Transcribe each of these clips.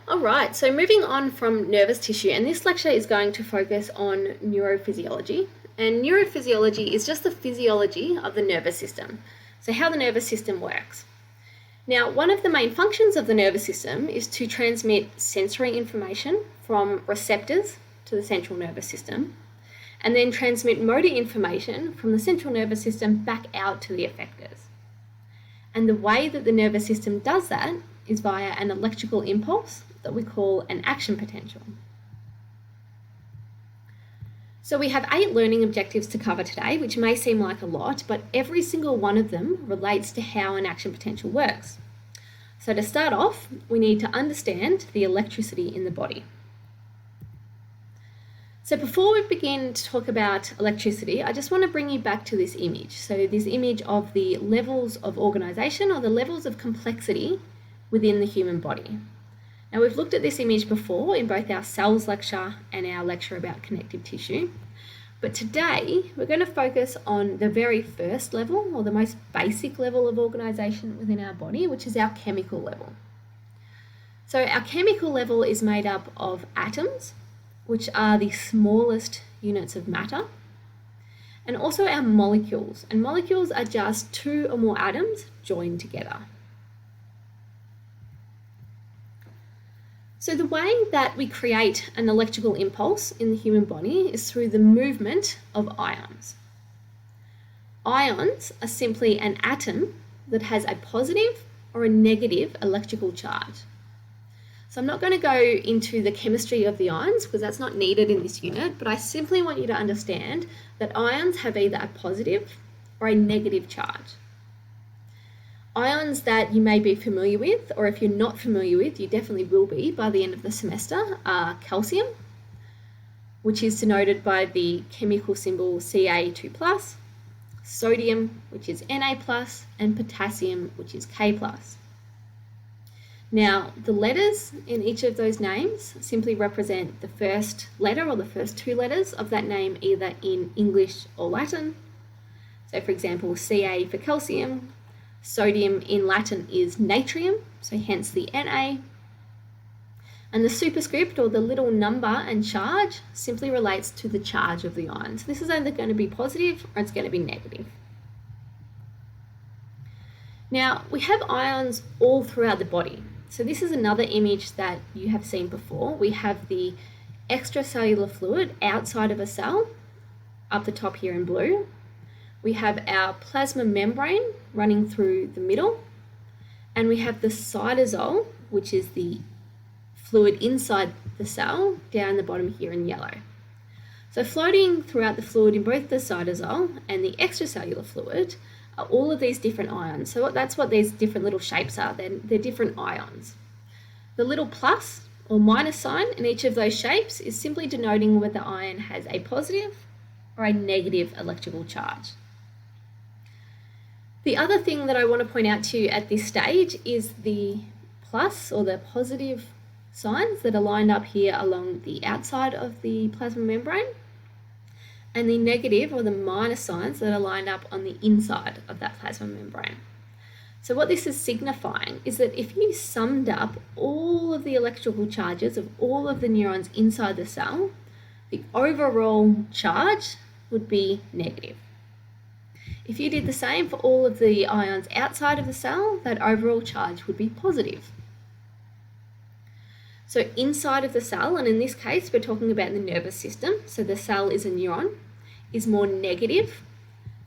All right, so moving on from nervous tissue, and this lecture is going to focus on neurophysiology. And neurophysiology is just the physiology of the nervous system, so how the nervous system works. Now, one of the main functions of the nervous system is to transmit sensory information from receptors to the central nervous system, and then transmit motor information from the central nervous system back out to the effectors. And the way that the nervous system does that is via an electrical impulse that we call an action potential. So we have 8 learning objectives to cover today, which may seem like a lot, but every single one of them relates to how an action potential works. So to start off, we need to understand the electricity in the body. So before we begin to talk about electricity, I just want to bring you back to this image. So this image of the levels of organisation or the levels of complexity within the human body. Now, we've looked at this image before in both our cells lecture and our lecture about connective tissue, but today we're going to focus on the very first level, or the most basic level of organisation within our body, which is our chemical level. So our chemical level is made up of atoms, which are the smallest units of matter, and also our molecules. And molecules are just 2 or more atoms joined together. So the way that we create an electrical impulse in the human body is through the movement of ions. Ions are simply an atom that has a positive or a negative electrical charge. So I'm not going to go into the chemistry of the ions because that's not needed in this unit, but I simply want you to understand that ions have either a positive or a negative charge. Ions that you may be familiar with, or if you're not familiar with, you definitely will be by the end of the semester, are calcium, which is denoted by the chemical symbol Ca2+, sodium, which is Na+, and potassium, which is K+. Now, the letters in each of those names simply represent the first letter or the first 2 letters of that name, either in English or Latin. So, for example, Ca for calcium. Sodium in Latin is natrium, so hence the Na. And the superscript, or the little number and charge, simply relates to the charge of the ion. So this is either going to be positive or it's going to be negative. Now, we have ions all throughout the body. So this is another image that you have seen before. We have the extracellular fluid outside of a cell, up the top here in blue. We have our plasma membrane running through the middle, and we have the cytosol, which is the fluid inside the cell, down the bottom here in yellow. So floating throughout the fluid in both the cytosol and the extracellular fluid are all of these different ions. So that's what these different little shapes are. They're different ions. The little plus or minus sign in each of those shapes is simply denoting whether the ion has a positive or a negative electrical charge. The other thing that I want to point out to you at this stage is the plus or the positive signs that are lined up here along the outside of the plasma membrane, and the negative or the minus signs that are lined up on the inside of that plasma membrane. So what this is signifying is that if you summed up all of the electrical charges of all of the neurons inside the cell, the overall charge would be negative. If you did the same for all of the ions outside of the cell, that overall charge would be positive. So inside of the cell, and in this case we're talking about the nervous system, so the cell is a neuron, is more negative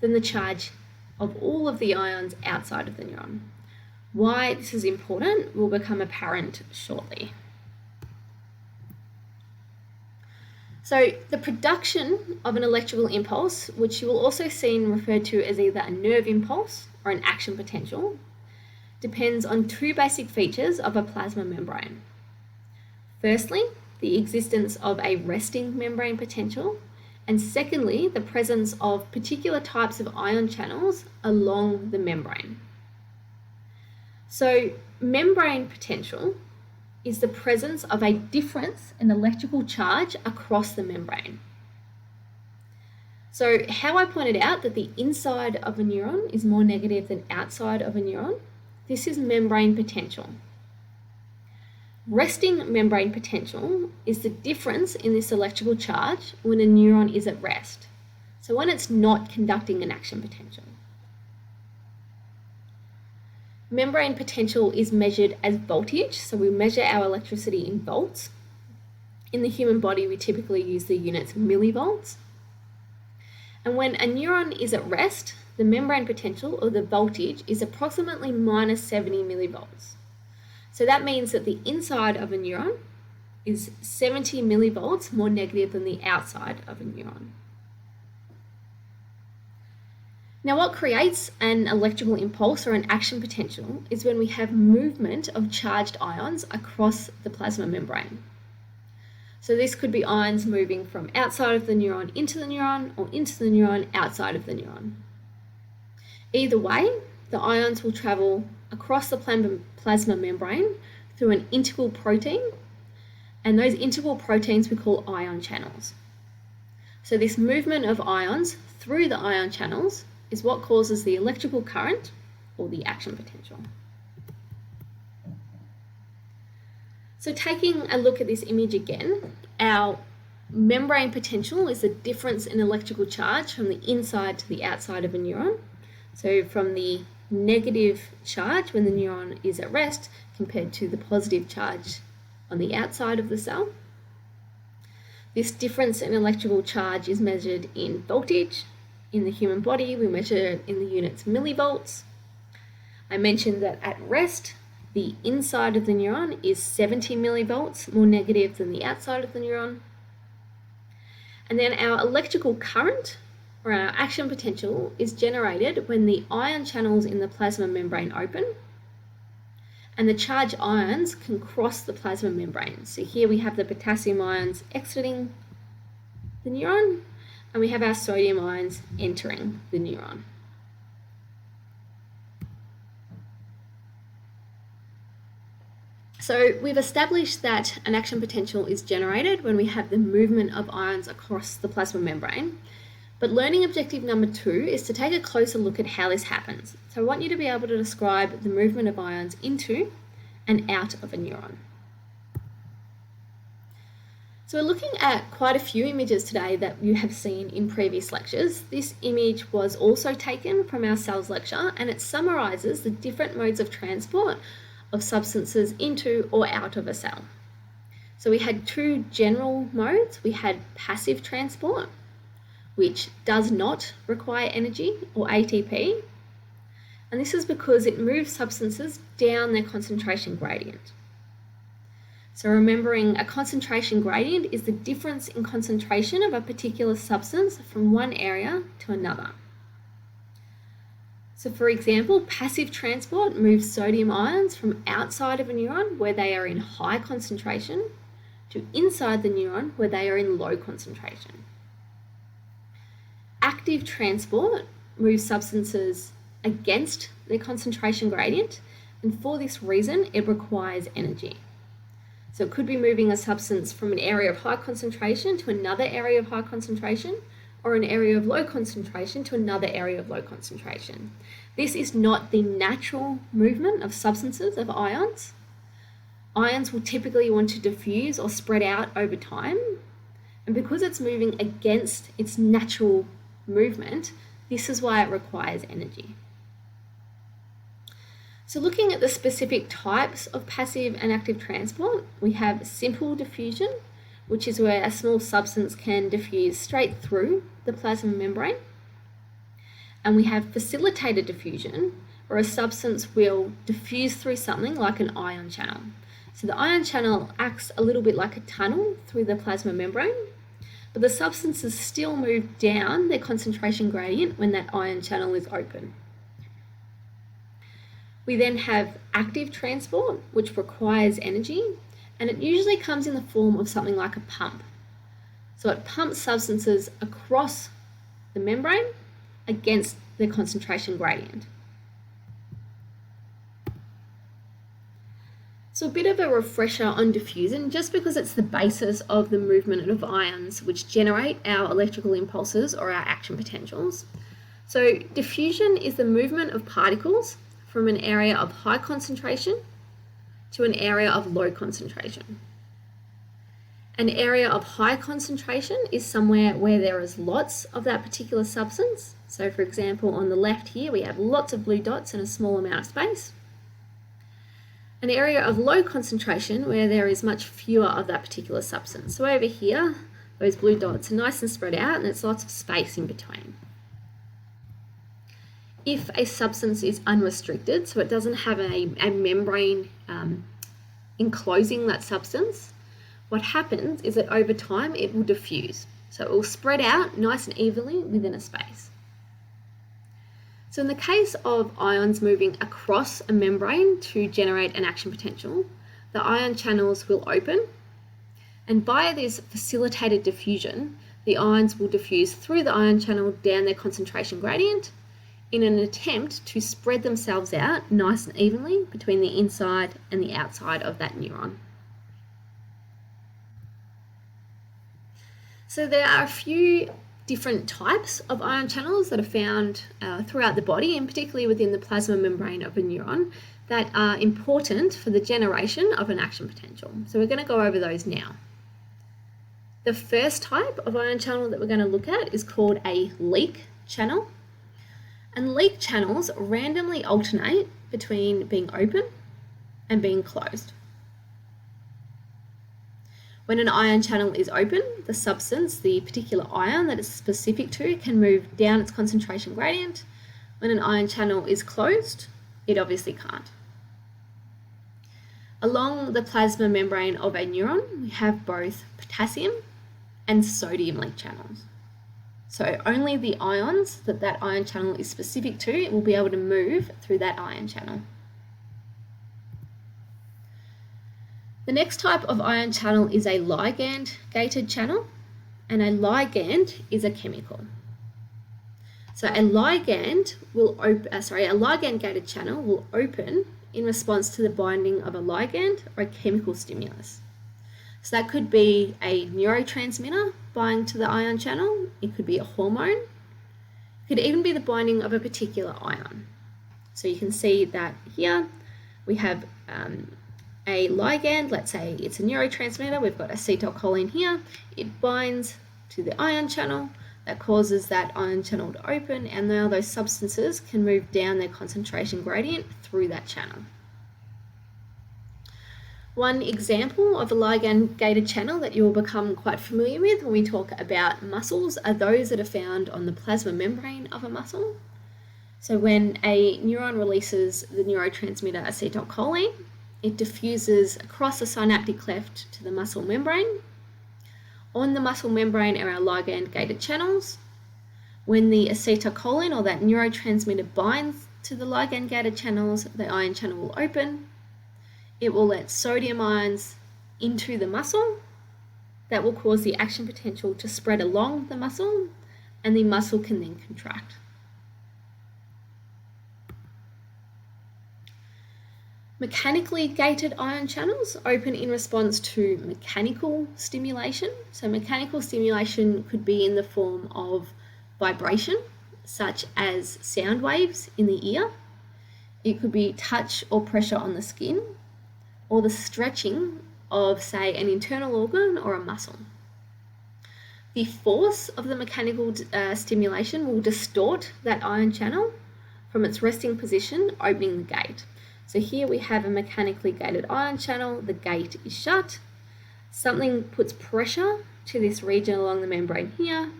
than the charge of all of the ions outside of the neuron. Why this is important will become apparent shortly. So the production of an electrical impulse, which you will also see referred to as either a nerve impulse or an action potential, depends on 2 basic features of a plasma membrane. Firstly, the existence of a resting membrane potential, and secondly, the presence of particular types of ion channels along the membrane. So membrane potential is the presence of a difference in electrical charge across the membrane. So how I pointed out that the inside of a neuron is more negative than outside of a neuron, this is membrane potential. Resting membrane potential is the difference in this electrical charge when a neuron is at rest. So when it's not conducting an action potential. Membrane potential is measured as voltage, so we measure our electricity in volts. In the human body, we typically use the units millivolts. And when a neuron is at rest, the membrane potential, or the voltage, is approximately minus 70 millivolts. So that means that the inside of a neuron is 70 millivolts more negative than the outside of a neuron. Now, what creates an electrical impulse or an action potential is when we have movement of charged ions across the plasma membrane. So this could be ions moving from outside of the neuron into the neuron, or into the neuron outside of the neuron. Either way, the ions will travel across the plasma membrane through an integral protein, and those integral proteins we call ion channels. So this movement of ions through the ion channels is what causes the electrical current, or the action potential. So taking a look at this image again, our membrane potential is the difference in electrical charge from the inside to the outside of a neuron. So from the negative charge when the neuron is at rest compared to the positive charge on the outside of the cell. This difference in electrical charge is measured in voltage. In the human body, we measure it in the units millivolts. I mentioned that at rest, the inside of the neuron is 70 millivolts more negative than the outside of the neuron. And then our electrical current, or our action potential, is generated when the ion channels in the plasma membrane open and the charged ions can cross the plasma membrane. So here we have the potassium ions exiting the neuron, and we have our sodium ions entering the neuron. So we've established that an action potential is generated when we have the movement of ions across the plasma membrane. But learning objective number 2 is to take a closer look at how this happens. So I want you to be able to describe the movement of ions into and out of a neuron. So we're looking at quite a few images today that you have seen in previous lectures. This image was also taken from our cells lecture, and it summarises the different modes of transport of substances into or out of a cell. So we had 2 general modes. We had passive transport, which does not require energy, or ATP, and this is because it moves substances down their concentration gradient. So remembering, a concentration gradient is the difference in concentration of a particular substance from one area to another. So for example, passive transport moves sodium ions from outside of a neuron where they are in high concentration to inside the neuron where they are in low concentration. Active transport moves substances against their concentration gradient, and for this reason it requires energy. So it could be moving a substance from an area of high concentration to another area of high concentration, or an area of low concentration to another area of low concentration. This is not the natural movement of substances, of ions. Ions will typically want to diffuse or spread out over time, and because it's moving against its natural movement, this is why it requires energy. So looking at the specific types of passive and active transport, we have simple diffusion, which is where a small substance can diffuse straight through the plasma membrane. And we have facilitated diffusion, where a substance will diffuse through something like an ion channel. So the ion channel acts a little bit like a tunnel through the plasma membrane, but the substances still move down their concentration gradient when that ion channel is open. We then have active transport, which requires energy, and it usually comes in the form of something like a pump. So it pumps substances across the membrane against the concentration gradient. So a bit of a refresher on diffusion, just because it's the basis of the movement of ions which generate our electrical impulses or our action potentials. So diffusion is the movement of particles from an area of high concentration to an area of low concentration. An area of high concentration is somewhere where there is lots of that particular substance. So for example, on the left here, we have lots of blue dots in a small amount of space. An area of low concentration where there is much fewer of that particular substance. So over here, those blue dots are nice and spread out and there's lots of space in between. If a substance is unrestricted, so it doesn't have a membrane enclosing that substance, what happens is that over time it will diffuse. So it will spread out nice and evenly within a space. So in the case of ions moving across a membrane to generate an action potential, the ion channels will open, and via this facilitated diffusion, the ions will diffuse through the ion channel down their concentration gradient in an attempt to spread themselves out nice and evenly between the inside and the outside of that neuron. So there are a few different types of ion channels that are found throughout the body, and particularly within the plasma membrane of a neuron, that are important for the generation of an action potential. So we're going to go over those now. The first type of ion channel that we're going to look at is called a leak channel. And leak channels randomly alternate between being open and being closed. When an ion channel is open, the substance, the particular ion that it's specific to, can move down its concentration gradient. When an ion channel is closed, it obviously can't. Along the plasma membrane of a neuron, we have both potassium and sodium leak channels. So only the ions that that ion channel is specific to will be able to move through that ion channel. The next type of ion channel is a ligand-gated channel, and a ligand is a chemical. So a ligand-gated channel will open in response to the binding of a ligand or a chemical stimulus. So that could be a neurotransmitter binding to the ion channel, it could be a hormone, it could even be the binding of a particular ion. So you can see that here we have a ligand, let's say it's a neurotransmitter, we've got acetylcholine here, it binds to the ion channel, that causes that ion channel to open, and now those substances can move down their concentration gradient through that channel. One example of a ligand-gated channel that you will become quite familiar with when we talk about muscles are those that are found on the plasma membrane of a muscle. So when a neuron releases the neurotransmitter acetylcholine, it diffuses across the synaptic cleft to the muscle membrane. On the muscle membrane are our ligand-gated channels. When the acetylcholine or that neurotransmitter binds to the ligand-gated channels, the ion channel will open. It will let sodium ions into the muscle. That will cause the action potential to spread along the muscle, and the muscle can then contract. Mechanically gated ion channels open in response to mechanical stimulation. So mechanical stimulation could be in the form of vibration, such as sound waves in the ear. It could be touch or pressure on the skin, or the stretching of, say, an internal organ or a muscle. The force of the mechanical stimulation will distort that ion channel from its resting position, opening the gate. So here we have a mechanically gated ion channel, the gate is shut. Something puts pressure to this region along the membrane here.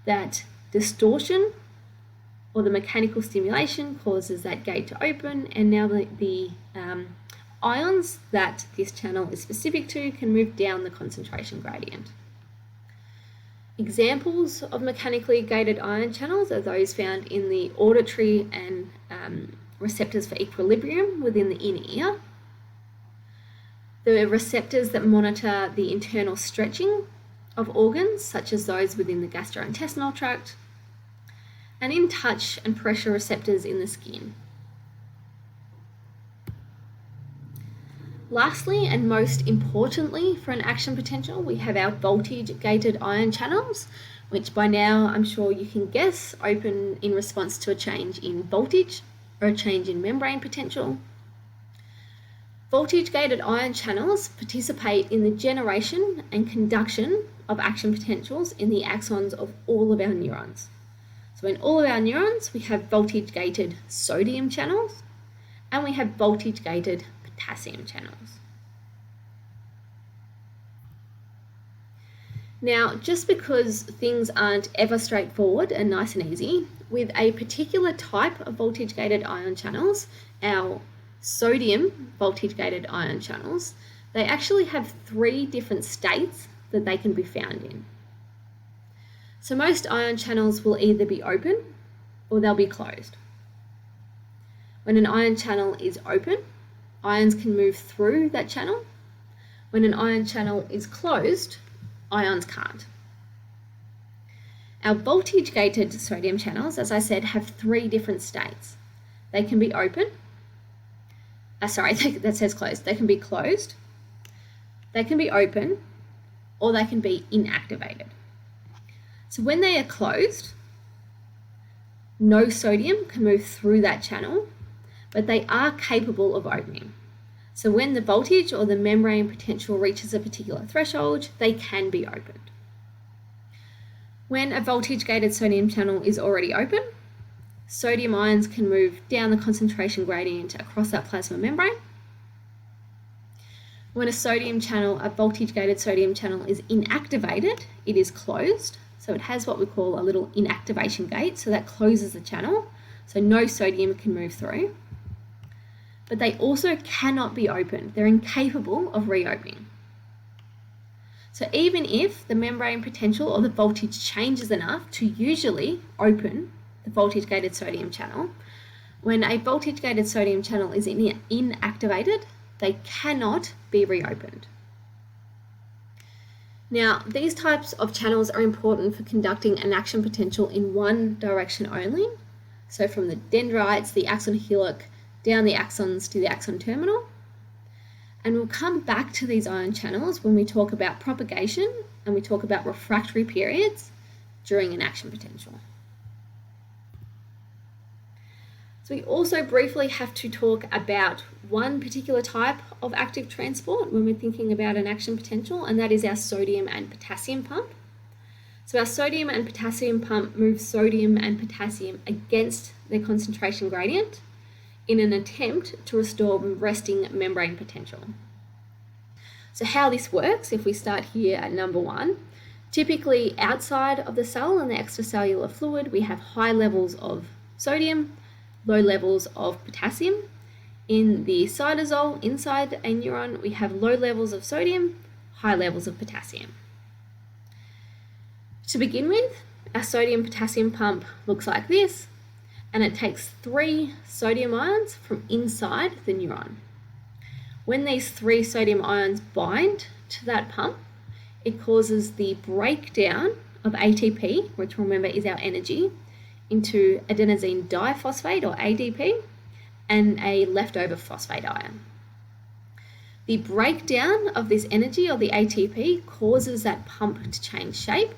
That distortion or the mechanical stimulation causes that gate to open, and now the ions that this channel is specific to can move down the concentration gradient. Examples of mechanically gated ion channels are those found in the auditory and receptors for equilibrium within the inner ear. The receptors that monitor the internal stretching of organs, such as those within the gastrointestinal tract, and in touch and pressure receptors in the skin. Lastly, and most importantly for an action potential, we have our voltage-gated ion channels, which by now I'm sure you can guess open in response to a change in voltage or a change in membrane potential. Voltage-gated ion channels participate in the generation and conduction of action potentials in the axons of all of our neurons. So in all of our neurons, we have voltage-gated sodium channels and we have voltage-gated potassium channels. Now, just because things aren't ever straightforward and nice and easy, with a particular type of voltage-gated ion channels, our sodium voltage-gated ion channels, they actually have 3 different states that they can be found in. So most ion channels will either be open or they'll be closed. When an ion channel is open, ions can move through that channel. When an ion channel is closed, ions can't. Our voltage-gated sodium channels, as I said, have 3 different states. They can be open. That says closed. They can be closed, they can be open, or they can be inactivated. So when they are closed, no sodium can move through that channel, but they are capable of opening. So when the voltage or the membrane potential reaches a particular threshold, they can be opened. When a voltage-gated sodium channel is already open, sodium ions can move down the concentration gradient across that plasma membrane. When a voltage-gated sodium channel is inactivated, it is closed. So it has what we call a little inactivation gate. So that closes the channel. So no sodium can move through. But they also cannot be opened. They're incapable of reopening. So even if the membrane potential or the voltage changes enough to usually open the voltage-gated sodium channel, when a voltage-gated sodium channel is inactivated, they cannot be reopened. Now, these types of channels are important for conducting an action potential in one direction only. So from the dendrites, the axon hillock, down the axons to the axon terminal. And we'll come back to these ion channels when we talk about propagation and we talk about refractory periods during an action potential. So we also briefly have to talk about one particular type of active transport when we're thinking about an action potential, and that is our sodium and potassium pump. So our sodium and potassium pump moves sodium and potassium against their concentration gradient in an attempt to restore resting membrane potential. So how this works, if we start here at number 1, typically outside of the cell in the extracellular fluid, we have high levels of sodium, low levels of potassium. In the cytosol inside a neuron, we have low levels of sodium, high levels of potassium. To begin with, our sodium-potassium pump looks like this, and it takes 3 sodium ions from inside the neuron. When these 3 sodium ions bind to that pump, it causes the breakdown of ATP, which remember is our energy, into adenosine diphosphate or ADP and a leftover phosphate ion. The breakdown of this energy or the ATP causes that pump to change shape.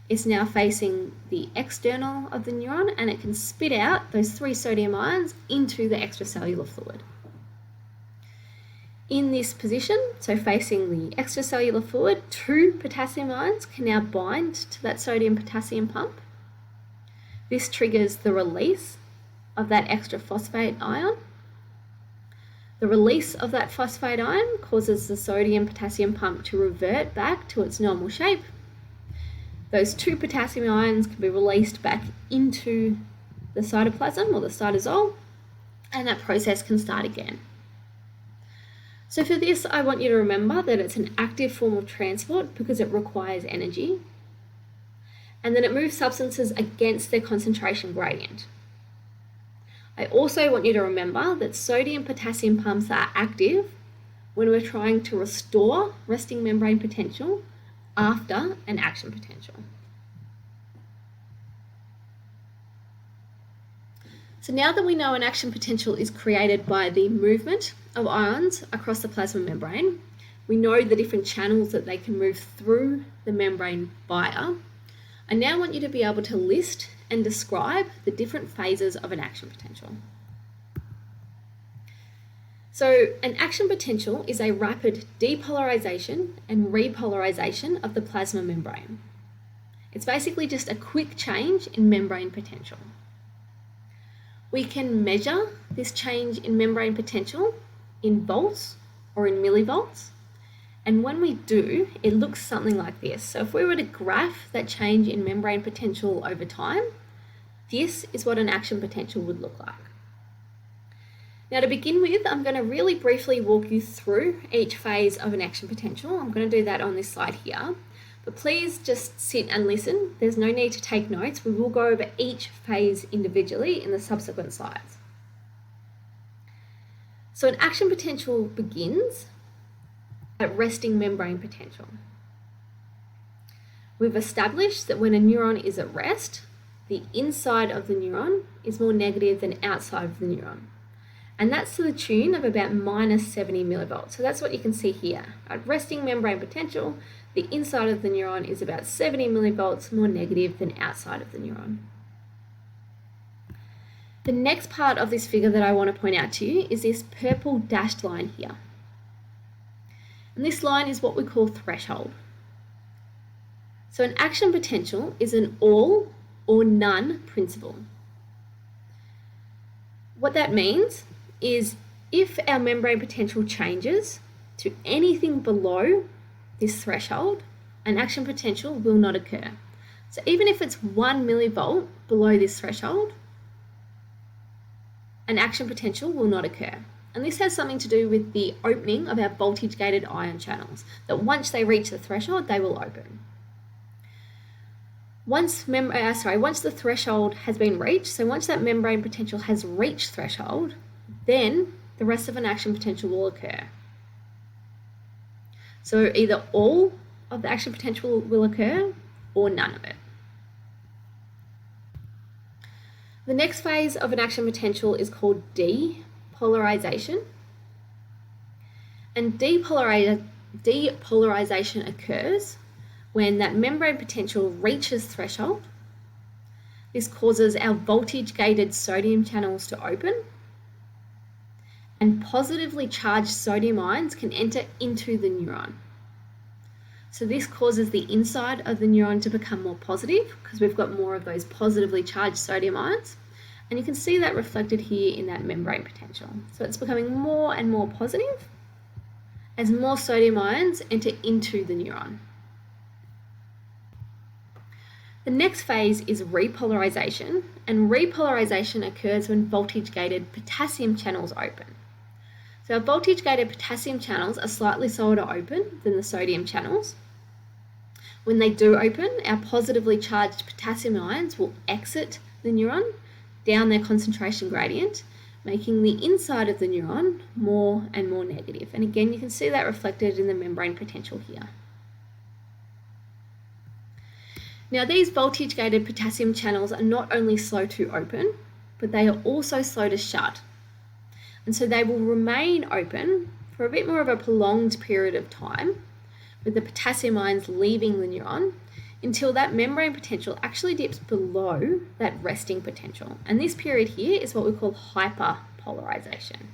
It's now facing the external of the neuron and it can spit out those 3 sodium ions into the extracellular fluid. In this position, so facing the extracellular fluid, 2 potassium ions can now bind to that sodium-potassium pump. This triggers the release of that extra phosphate ion. The release of that phosphate ion causes the sodium-potassium pump to revert back to its normal shape. Those 2 potassium ions can be released back into the cytoplasm or the cytosol, and that process can start again. So for this, I want you to remember that it's an active form of transport because it requires energy, and then it moves substances against their concentration gradient. I also want you to remember that sodium-potassium pumps are active when we're trying to restore resting membrane potential after an action potential. So now that we know an action potential is created by the movement of ions across the plasma membrane, we know the different channels that they can move through the membrane via. I now want you to be able to list and describe the different phases of an action potential. So an action potential is a rapid depolarization and repolarization of the plasma membrane. It's basically just a quick change in membrane potential. We can measure this change in membrane potential in volts or in millivolts. And when we do, it looks something like this. So if we were to graph that change in membrane potential over time, this is what an action potential would look like. Now to begin with, I'm going to really briefly walk you through each phase of an action potential. I'm going to do that on this slide here. But please just sit and listen. There's no need to take notes. We will go over each phase individually in the subsequent slides. So an action potential begins at resting membrane potential. We've established that when a neuron is at rest, the inside of the neuron is more negative than outside of the neuron. And that's to the tune of about minus 70 millivolts. So that's what you can see here. At resting membrane potential, the inside of the neuron is about 70 millivolts more negative than outside of the neuron. The next part of this figure that I want to point out to you is this purple dashed line here. And this line is what we call threshold. So an action potential is an all or none principle. What that means is if our membrane potential changes to anything below this threshold, an action potential will not occur. So even if it's 1 millivolt below this threshold, an action potential will not occur. And this has something to do with the opening of our voltage-gated ion channels, that once they reach the threshold, they will open. Once the threshold has been reached, so once that membrane potential has reached threshold, then the rest of an action potential will occur. So either all of the action potential will occur or none of it. The next phase of an action potential is called depolarization. And depolarization occurs when that membrane potential reaches threshold. This causes our voltage-gated sodium channels to open, and positively charged sodium ions can enter into the neuron. So this causes the inside of the neuron to become more positive because we've got more of those positively charged sodium ions. And you can see that reflected here in that membrane potential. So it's becoming more and more positive as more sodium ions enter into the neuron. The next phase is repolarization, and repolarization occurs when voltage-gated potassium channels open. So our voltage-gated potassium channels are slightly slower to open than the sodium channels. When they do open, our positively charged potassium ions will exit the neuron down their concentration gradient, making the inside of the neuron more and more negative. And again, you can see that reflected in the membrane potential here. Now, these voltage-gated potassium channels are not only slow to open, but they are also slow to shut. And so they will remain open for a bit more of a prolonged period of time, with the potassium ions leaving the neuron until that membrane potential actually dips below that resting potential. And this period here is what we call hyperpolarization.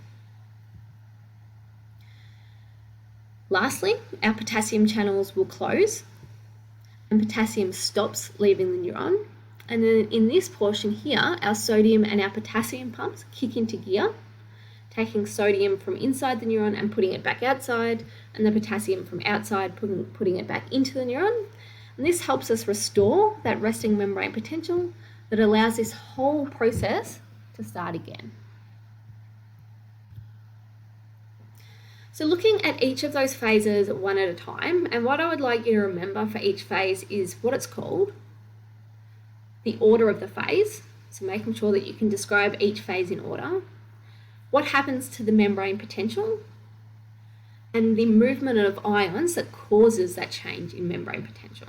Lastly, our potassium channels will close and potassium stops leaving the neuron. And then in this portion here, our sodium and our potassium pumps kick into gear, taking sodium from inside the neuron and putting it back outside, and the potassium from outside putting it back into the neuron. And this helps us restore that resting membrane potential that allows this whole process to start again. So looking at each of those phases one at a time, and what I would like you to remember for each phase is what it's called, the order of the phase, so making sure that you can describe each phase in order, what happens to the membrane potential, and the movement of ions that causes that change in membrane potential.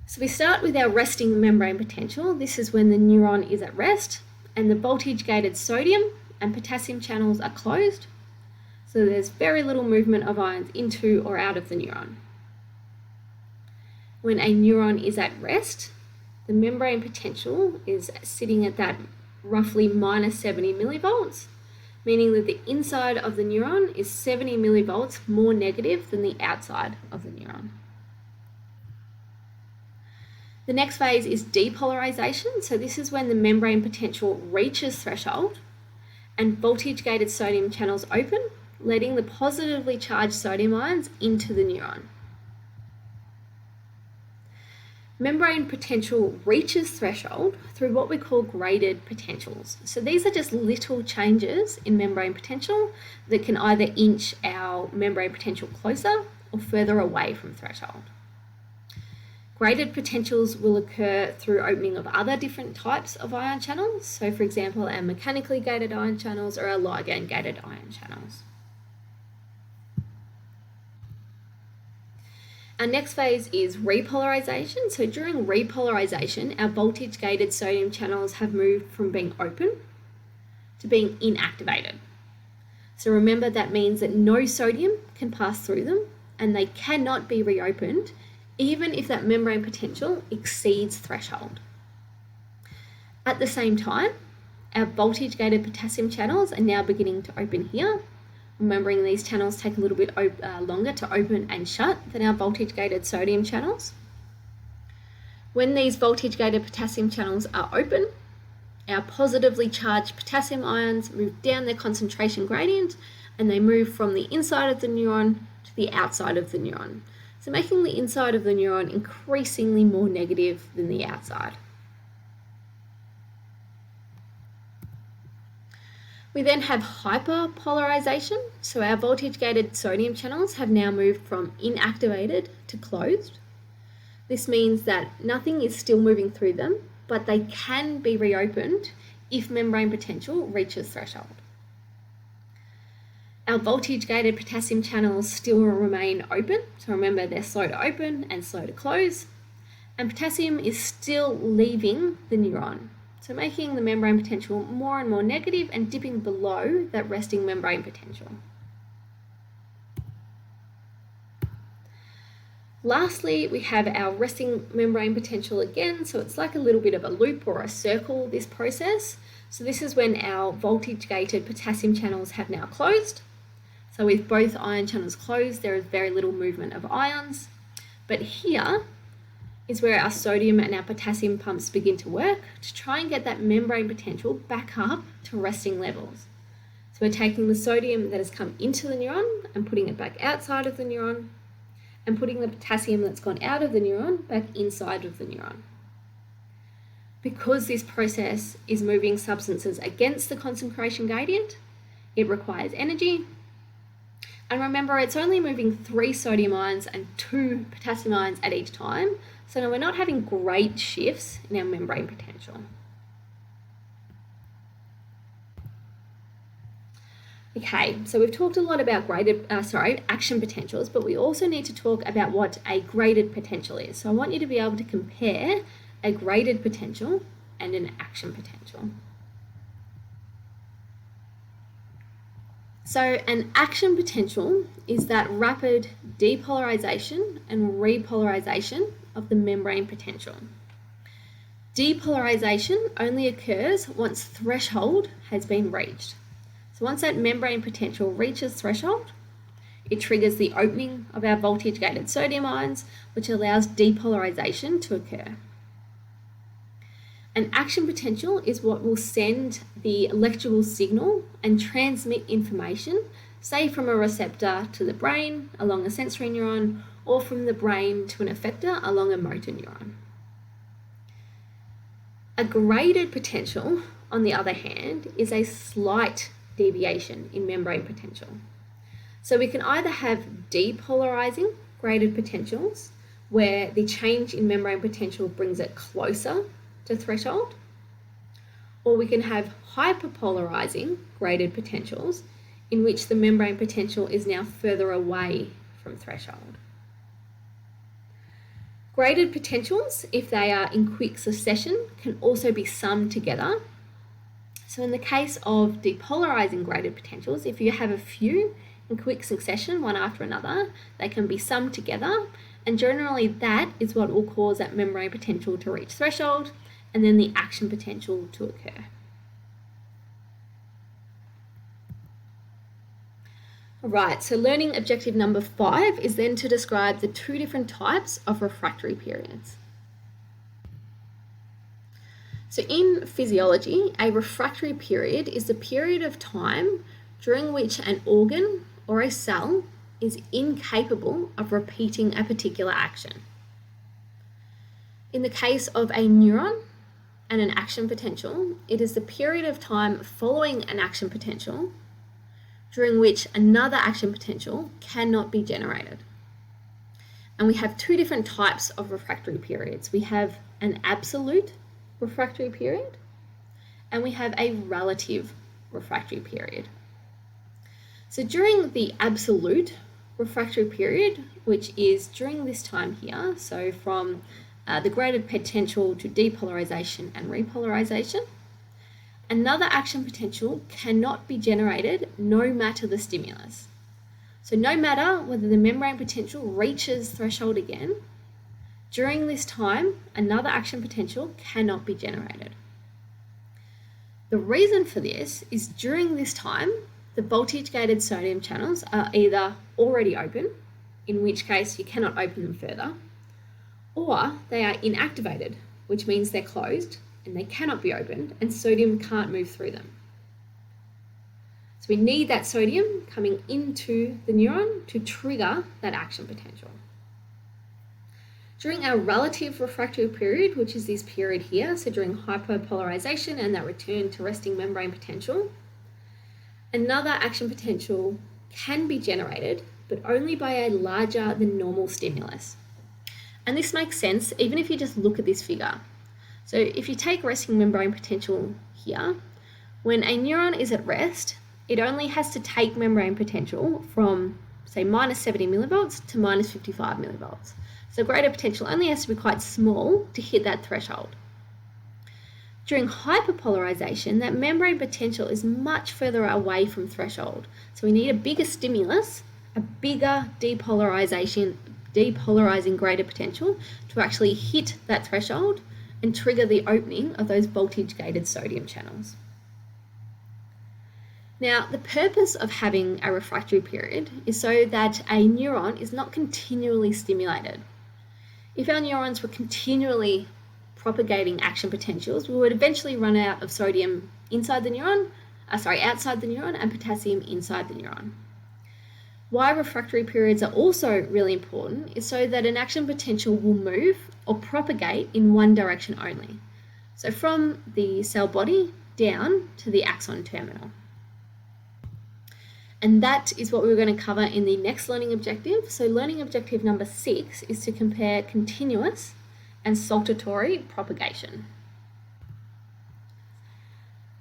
So we start with our resting membrane potential. This is when the neuron is at rest and the voltage-gated sodium and potassium channels are closed. So there's very little movement of ions into or out of the neuron. When a neuron is at rest, the membrane potential is sitting at that roughly minus 70 millivolts, meaning that the inside of the neuron is 70 millivolts more negative than the outside of the neuron. The next phase is depolarization. So this is when the membrane potential reaches threshold and voltage-gated sodium channels open, letting the positively charged sodium ions into the neuron. Membrane potential reaches threshold through what we call graded potentials. So these are just little changes in membrane potential that can either inch our membrane potential closer or further away from threshold. Graded potentials will occur through opening of other different types of ion channels. So for example, our mechanically gated ion channels or our ligand gated ion channels. Our next phase is repolarization. So during repolarization, our voltage-gated sodium channels have moved from being open to being inactivated. So remember, that means that no sodium can pass through them and they cannot be reopened even if that membrane potential exceeds threshold. At the same time, our voltage-gated potassium channels are now beginning to open here. Remembering these channels take a little bit longer to open and shut than our voltage-gated sodium channels. When these voltage-gated potassium channels are open, our positively charged potassium ions move down their concentration gradient and they move from the inside of the neuron to the outside of the neuron. So making the inside of the neuron increasingly more negative than the outside. We then have hyperpolarization. So our voltage-gated sodium channels have now moved from inactivated to closed. This means that nothing is still moving through them, but they can be reopened if membrane potential reaches threshold. Our voltage-gated potassium channels still remain open. So remember, they're slow to open and slow to close. And potassium is still leaving the neuron, so making the membrane potential more and more negative and dipping below that resting membrane potential. Lastly, we have our resting membrane potential again. So it's like a little bit of a loop or a circle, this process. So this is when our voltage-gated potassium channels have now closed. So with both ion channels closed, there is very little movement of ions. But here is where our sodium and our potassium pumps begin to work to try and get that membrane potential back up to resting levels. So we're taking the sodium that has come into the neuron and putting it back outside of the neuron, and putting the potassium that's gone out of the neuron back inside of the neuron. Because this process is moving substances against the concentration gradient, it requires energy. And remember, it's only moving 3 sodium ions and 2 potassium ions at each time. So now we're not having great shifts in our membrane potential. Okay, so we've talked a lot about action potentials, but we also need to talk about what a graded potential is. So I want you to be able to compare a graded potential and an action potential. So an action potential is that rapid depolarization and repolarization of the membrane potential. Depolarization only occurs once threshold has been reached. So once that membrane potential reaches threshold, it triggers the opening of our voltage-gated sodium ions, which allows depolarization to occur. An action potential is what will send the electrical signal and transmit information, say from a receptor to the brain along a sensory neuron, or from the brain to an effector along a motor neuron. A graded potential, on the other hand, is a slight deviation in membrane potential. So we can either have depolarizing graded potentials, where the change in membrane potential brings it closer to threshold, or we can have hyperpolarizing graded potentials, in which the membrane potential is now further away from threshold. Graded potentials, if they are in quick succession, can also be summed together. So in the case of depolarizing graded potentials, if you have a few in quick succession, one after another, they can be summed together, and generally that is what will cause that membrane potential to reach threshold and then the action potential to occur. Right, so learning objective number 5 is then to describe the two different types of refractory periods. So in physiology, a refractory period is the period of time during which an organ or a cell is incapable of repeating a particular action. In the case of a neuron and an action potential, it is the period of time following an action potential during which another action potential cannot be generated. And we have two different types of refractory periods. We have an absolute refractory period and we have a relative refractory period. So during the absolute refractory period, which is during this time here, so from the graded potential to depolarization and repolarization, another action potential cannot be generated no matter the stimulus. So no matter whether the membrane potential reaches threshold again, during this time, another action potential cannot be generated. The reason for this is during this time, the voltage-gated sodium channels are either already open, in which case you cannot open them further, or they are inactivated, which means they're closed and they cannot be opened and sodium can't move through them. So we need that sodium coming into the neuron to trigger that action potential. During our relative refractory period, which is this period here, so during hyperpolarization and that return to resting membrane potential, another action potential can be generated, but only by a larger than normal stimulus. And this makes sense even if you just look at this figure. So if you take resting membrane potential here, when a neuron is at rest, it only has to take membrane potential from, say, minus 70 millivolts to minus 55 millivolts. So graded potential only has to be quite small to hit that threshold. During hyperpolarization, that membrane potential is much further away from threshold. So we need a bigger stimulus, a bigger depolarizing graded potential to actually hit that threshold and trigger the opening of those voltage-gated sodium channels. Now, the purpose of having a refractory period is so that a neuron is not continually stimulated. If our neurons were continually propagating action potentials, we would eventually run out of sodium outside the neuron and potassium inside the neuron. Why refractory periods are also really important is so that an action potential will move or propagate in one direction only. So from the cell body down to the axon terminal. And that is what we're going to cover in the next learning objective. So learning objective number 6 is to compare continuous and saltatory propagation.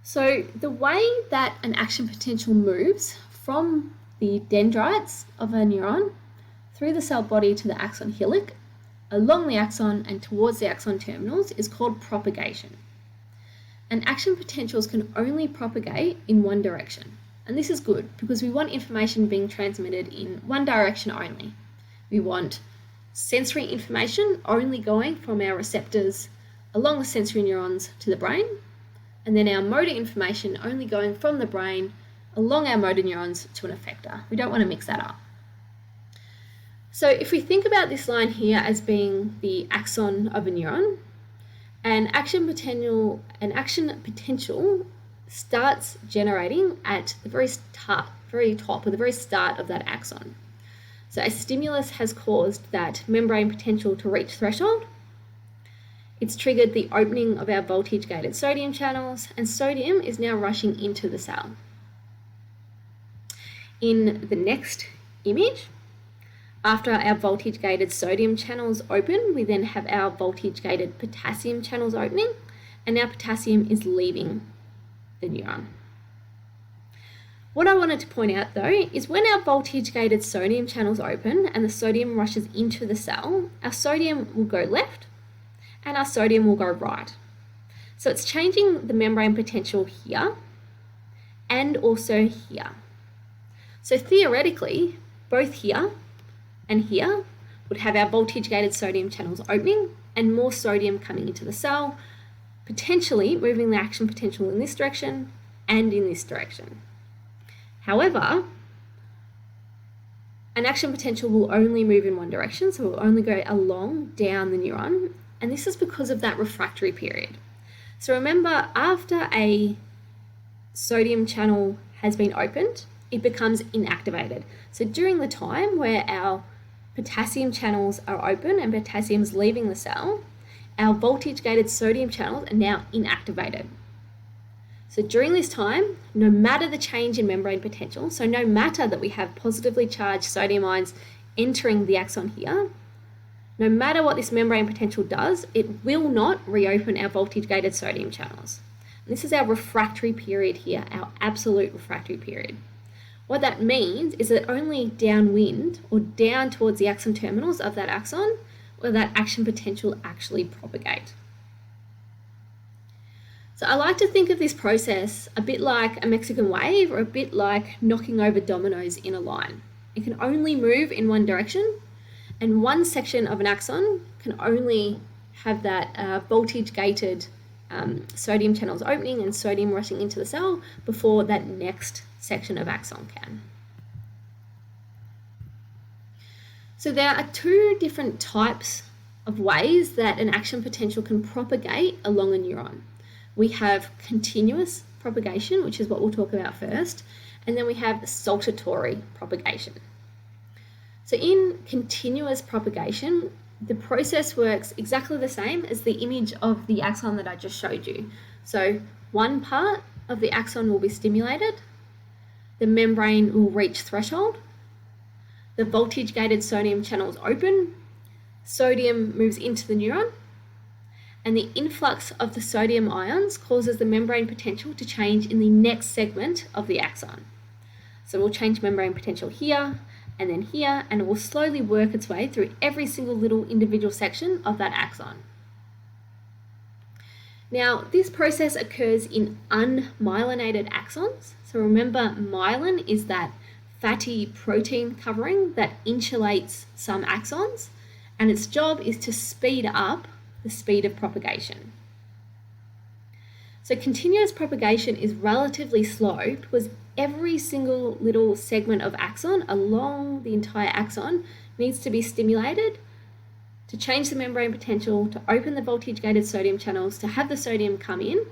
So the way that an action potential moves from the dendrites of a neuron through the cell body to the axon hillock, along the axon and towards the axon terminals is called propagation. And action potentials can only propagate in one direction. And this is good because we want information being transmitted in one direction only. We want sensory information only going from our receptors along the sensory neurons to the brain, and then our motor information only going from the brain along our motor neurons to an effector. We don't want to mix that up. So if we think about this line here as being the axon of a neuron, an action potential starts generating at the very top or the very start of that axon. So a stimulus has caused that membrane potential to reach threshold. It's triggered the opening of our voltage-gated sodium channels, and sodium is now rushing into the cell. In the next image, after our voltage-gated sodium channels open, we then have our voltage-gated potassium channels opening, and now potassium is leaving the neuron. What I wanted to point out though is when our voltage-gated sodium channels open and the sodium rushes into the cell, our sodium will go left and our sodium will go right. So it's changing the membrane potential here and also here. So theoretically, both here and here would have our voltage-gated sodium channels opening and more sodium coming into the cell, potentially moving the action potential in this direction and in this direction. However, an action potential will only move in one direction, so it will only go along down the neuron, and this is because of that refractory period. So remember, after a sodium channel has been opened, it becomes inactivated. So during the time where our potassium channels are open and potassium is leaving the cell, our voltage-gated sodium channels are now inactivated. So during this time, no matter the change in membrane potential, so no matter that we have positively charged sodium ions entering the axon here, no matter what this membrane potential does, it will not reopen our voltage-gated sodium channels. And this is our refractory period here, our absolute refractory period. What that means is that only downwind or down towards the axon terminals of that axon will that action potential actually propagate. So I like to think of this process a bit like a Mexican wave or a bit like knocking over dominoes in a line. It can only move in one direction, and one section of an axon can only have that voltage-gated sodium channels opening and sodium rushing into the cell before that next section of axon can. So there are two different types of ways that an action potential can propagate along a neuron. We have continuous propagation, which is what we'll talk about first, and then we have saltatory propagation. So in continuous propagation, the process works exactly the same as the image of the axon that I just showed you. So one part of the axon will be stimulated, the membrane will reach threshold, the voltage-gated sodium channels open, sodium moves into the neuron, and the influx of the sodium ions causes the membrane potential to change in the next segment of the axon. So we'll change membrane potential here, and then here, and it will slowly work its way through every single little individual section of that axon. Now, this process occurs in unmyelinated axons. So remember, myelin is that fatty protein covering that insulates some axons, and its job is to speed up the speed of propagation. So continuous propagation is relatively slow because every single little segment of axon along the entire axon needs to be stimulated to change the membrane potential, to open the voltage-gated sodium channels, to have the sodium come in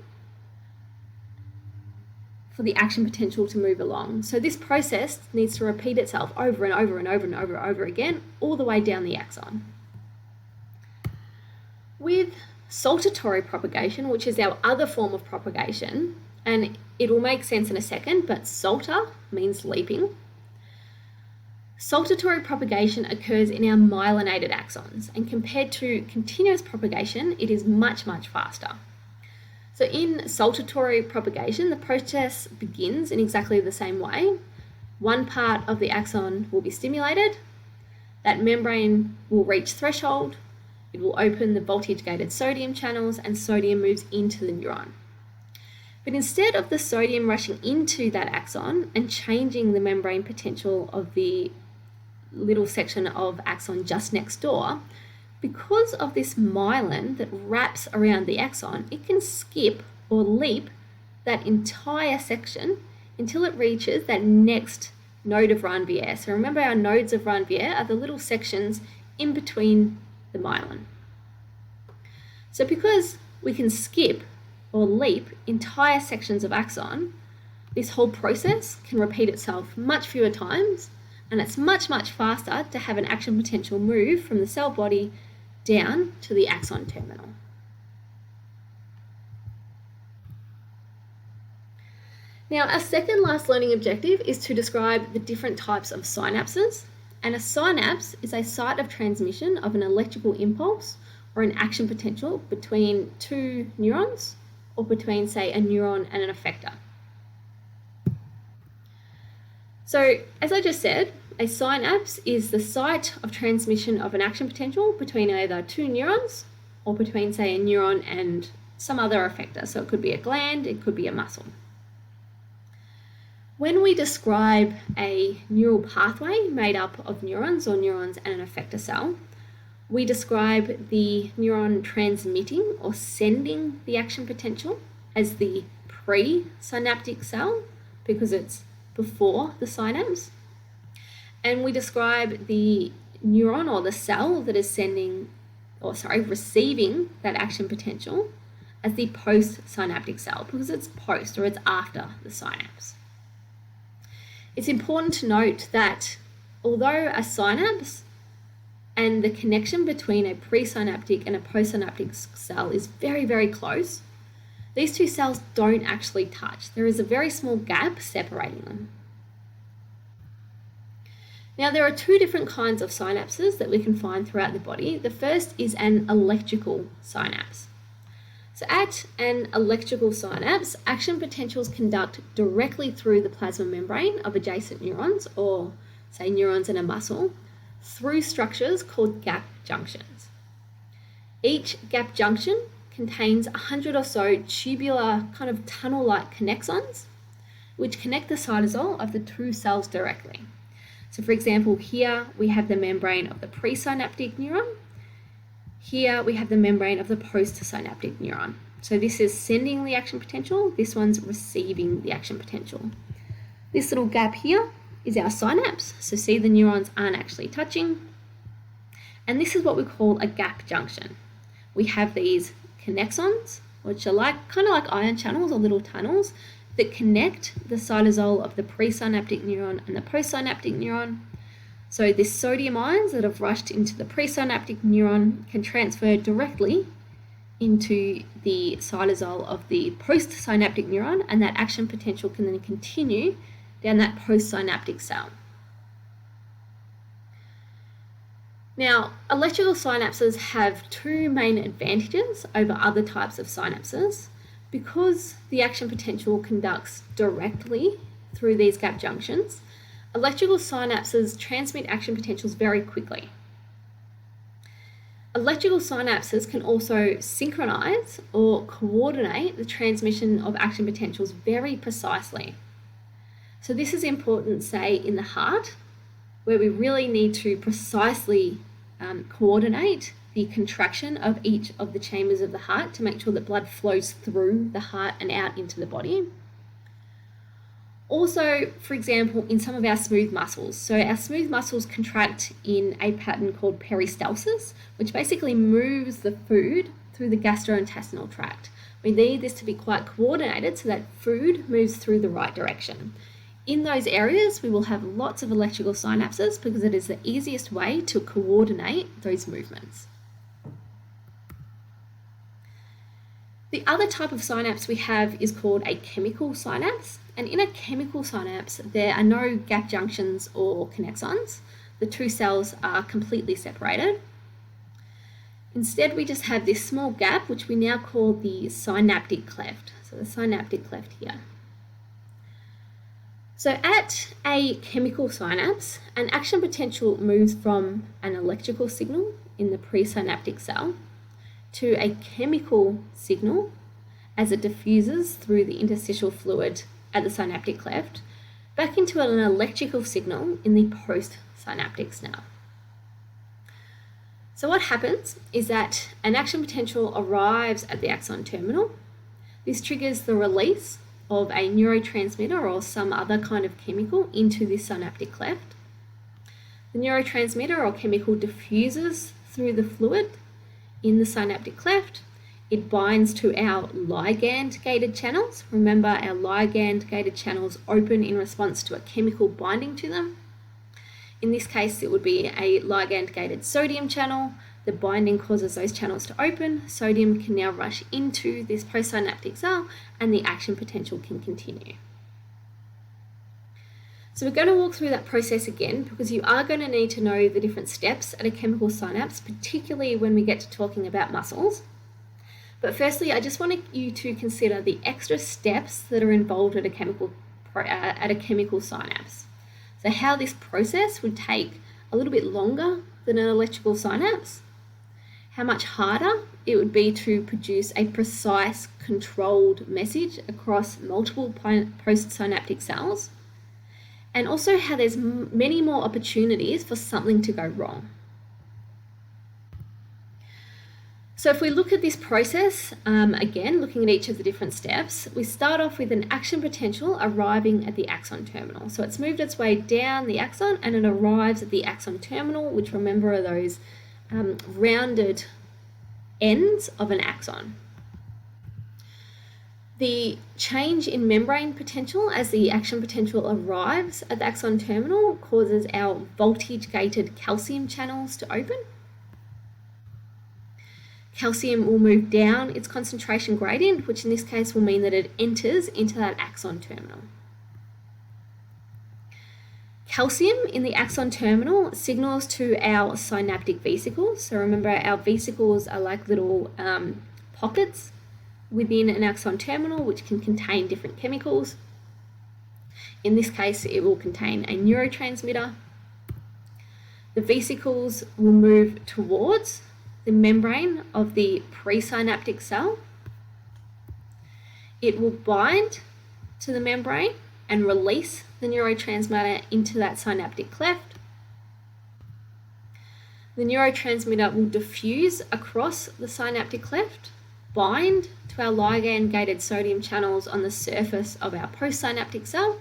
for the action potential to move along. So this process needs to repeat itself over and over and over and over and over again, all the way down the axon. With saltatory propagation, which is our other form of propagation, and it will make sense in a second, but salta means leaping. Saltatory propagation occurs in our myelinated axons, and compared to continuous propagation, it is much, much faster. So in saltatory propagation, the process begins in exactly the same way. One part of the axon will be stimulated, that membrane will reach threshold, it will open the voltage-gated sodium channels, and sodium moves into the neuron. But instead of the sodium rushing into that axon and changing the membrane potential of the little section of axon just next door, because of this myelin that wraps around the axon, it can skip or leap that entire section until it reaches that next node of Ranvier. So remember, our nodes of Ranvier are the little sections in between the myelin. So because we can skip or leap entire sections of axon, this whole process can repeat itself much fewer times, and it's much, much faster to have an action potential move from the cell body down to the axon terminal. Now, our second last learning objective is to describe the different types of synapses. And a synapse is a site of transmission of an electrical impulse or an action potential between two neurons, or between, say, a neuron and an effector. So, as I just said, a synapse is the site of transmission of an action potential between either two neurons or between, say, a neuron and some other effector. So it could be a gland, it could be a muscle. When we describe a neural pathway made up of neurons or neurons and an effector cell, we describe the neuron transmitting or sending the action potential as the presynaptic cell because it's before the synapse. And we describe the neuron or the cell that is receiving that action potential as the postsynaptic cell, because it's post, or it's after the synapse. It's important to note that although a synapse and the connection between a presynaptic and a postsynaptic cell is very, very close, these two cells don't actually touch. There is a very small gap separating them. Now, there are two different kinds of synapses that we can find throughout the body. The first is an electrical synapse. So at an electrical synapse, action potentials conduct directly through the plasma membrane of adjacent neurons, or say neurons in a muscle, through structures called gap junctions. Each gap junction contains 100 or so tubular kind of tunnel-like connexons, which connect the cytosol of the two cells directly. So for example, here we have the membrane of the presynaptic neuron. Here we have the membrane of the postsynaptic neuron. So this is sending the action potential, this one's receiving the action potential. This little gap here is our synapse. So see, the neurons aren't actually touching. And this is what we call a gap junction. We have these connexons, which are kind of like ion channels or little tunnels that connect the cytosol of the presynaptic neuron and the postsynaptic neuron. So the sodium ions that have rushed into the presynaptic neuron can transfer directly into the cytosol of the postsynaptic neuron, and that action potential can then continue down that postsynaptic cell. Now, electrical synapses have two main advantages over other types of synapses. Because the action potential conducts directly through these gap junctions, electrical synapses transmit action potentials very quickly. Electrical synapses can also synchronize or coordinate the transmission of action potentials very precisely. So this is important, say, in the heart, where we really need to precisely coordinate the contraction of each of the chambers of the heart to make sure that blood flows through the heart and out into the body. Also, for example, in some of our smooth muscles. So our smooth muscles contract in a pattern called peristalsis, which basically moves the food through the gastrointestinal tract. We need this to be quite coordinated so that food moves through the right direction. In those areas, we will have lots of electrical synapses because it is the easiest way to coordinate those movements. The other type of synapse we have is called a chemical synapse. And in a chemical synapse, there are no gap junctions or connexons. The two cells are completely separated. Instead, we just have this small gap, which we now call the synaptic cleft. So the synaptic cleft here. So at a chemical synapse, an action potential moves from an electrical signal in the presynaptic cell to a chemical signal as it diffuses through the interstitial fluid at the synaptic cleft back into an electrical signal in the postsynaptic cell. So what happens is that an action potential arrives at the axon terminal. This triggers the release of a neurotransmitter or some other kind of chemical into the synaptic cleft. The neurotransmitter or chemical diffuses through the fluid in the synaptic cleft. It binds to our ligand-gated channels. Remember, our ligand-gated channels open in response to a chemical binding to them. In this case, it would be a ligand-gated sodium channel. The binding causes those channels to open. Sodium can now rush into this postsynaptic cell and the action potential can continue. So we're going to walk through that process again because you are going to need to know the different steps at a chemical synapse, particularly when we get to talking about muscles. But firstly, I just want you to consider the extra steps that are involved at a chemical synapse. So how this process would take a little bit longer than an electrical synapse, how much harder it would be to produce a precise, controlled message across multiple postsynaptic cells, and also how there's many more opportunities for something to go wrong. So if we look at this process, again, looking at each of the different steps, we start off with an action potential arriving at the axon terminal. So it's moved its way down the axon and it arrives at the axon terminal, which, remember, are those rounded ends of an axon. The change in membrane potential as the action potential arrives at the axon terminal causes our voltage-gated calcium channels to open. Calcium will move down its concentration gradient, which in this case will mean that it enters into that axon terminal. Calcium in the axon terminal signals to our synaptic vesicles. So remember, our vesicles are like little pockets within an axon terminal which can contain different chemicals. In this case, it will contain a neurotransmitter. The vesicles will move towards the membrane of the presynaptic cell. It will bind to the membrane and release the neurotransmitter into that synaptic cleft. The neurotransmitter will diffuse across the synaptic cleft, bind to our ligand-gated sodium channels on the surface of our postsynaptic cell.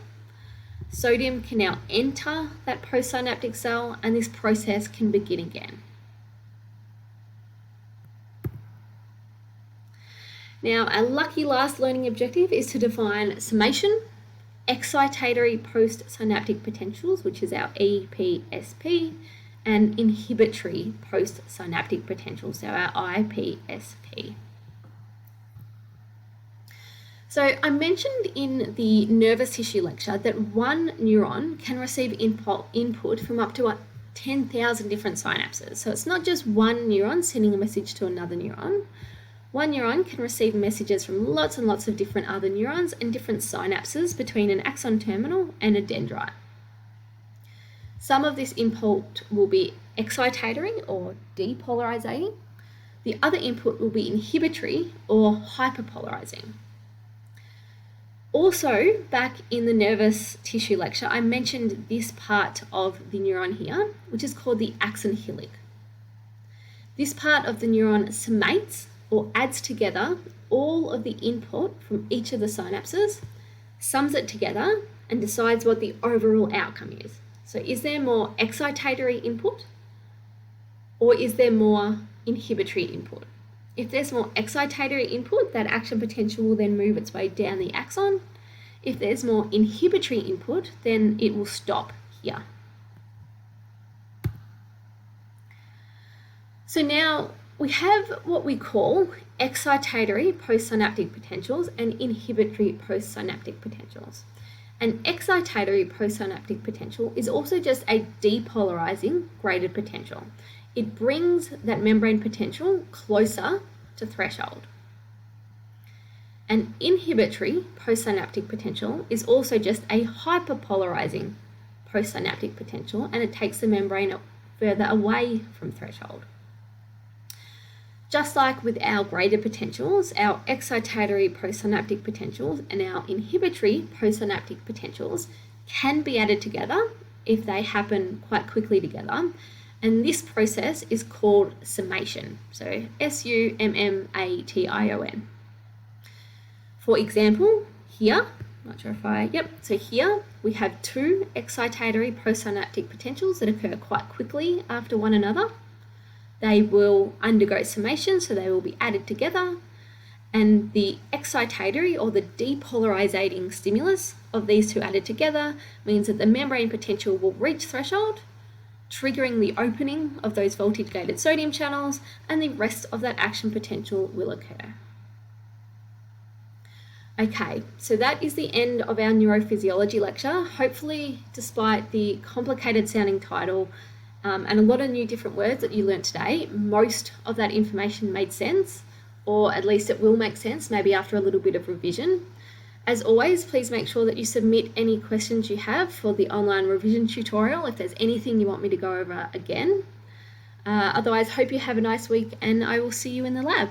Sodium can now enter that postsynaptic cell and this process can begin again. Now, our lucky last learning objective is to define summation, excitatory postsynaptic potentials, which is our EPSP, and inhibitory postsynaptic potentials, so our IPSP. So I mentioned in the nervous tissue lecture that one neuron can receive input from up to 10,000 different synapses. So it's not just one neuron sending a message to another neuron. One neuron can receive messages from lots and lots of different other neurons and different synapses between an axon terminal and a dendrite. Some of this input will be excitatory or depolarizing. The other input will be inhibitory or hyperpolarizing. Also, back in the nervous tissue lecture, I mentioned this part of the neuron here, which is called the axon hillock. This part of the neuron summates or adds together all of the input from each of the synapses, sums it together, and decides what the overall outcome is. So is there more excitatory input or is there more inhibitory input? If there's more excitatory input, that action potential will then move its way down the axon. If there's more inhibitory input, then it will stop here. So now we have what we call excitatory postsynaptic potentials and inhibitory postsynaptic potentials. An excitatory postsynaptic potential is also just a depolarizing graded potential. It brings that membrane potential closer to threshold. An inhibitory postsynaptic potential is also just a hyperpolarizing postsynaptic potential, and it takes the membrane further away from threshold. Just like with our graded potentials, our excitatory postsynaptic potentials and our inhibitory postsynaptic potentials can be added together if they happen quite quickly together. And this process is called summation. So summation. For example, here, so here we have two excitatory postsynaptic potentials that occur quite quickly after one another. They will undergo summation, so they will be added together, and the excitatory or the depolarizing stimulus of these two added together means that the membrane potential will reach threshold, triggering the opening of those voltage-gated sodium channels, and the rest of that action potential will occur. Okay, so that is the end of our neurophysiology lecture. Hopefully, despite the complicated sounding title, and a lot of new different words that you learned today, most of that information made sense, or at least it will make sense maybe after a little bit of revision. As always, please make sure that you submit any questions you have for the online revision tutorial if there's anything you want me to go over again. Otherwise, hope you have a nice week and I will see you in the lab.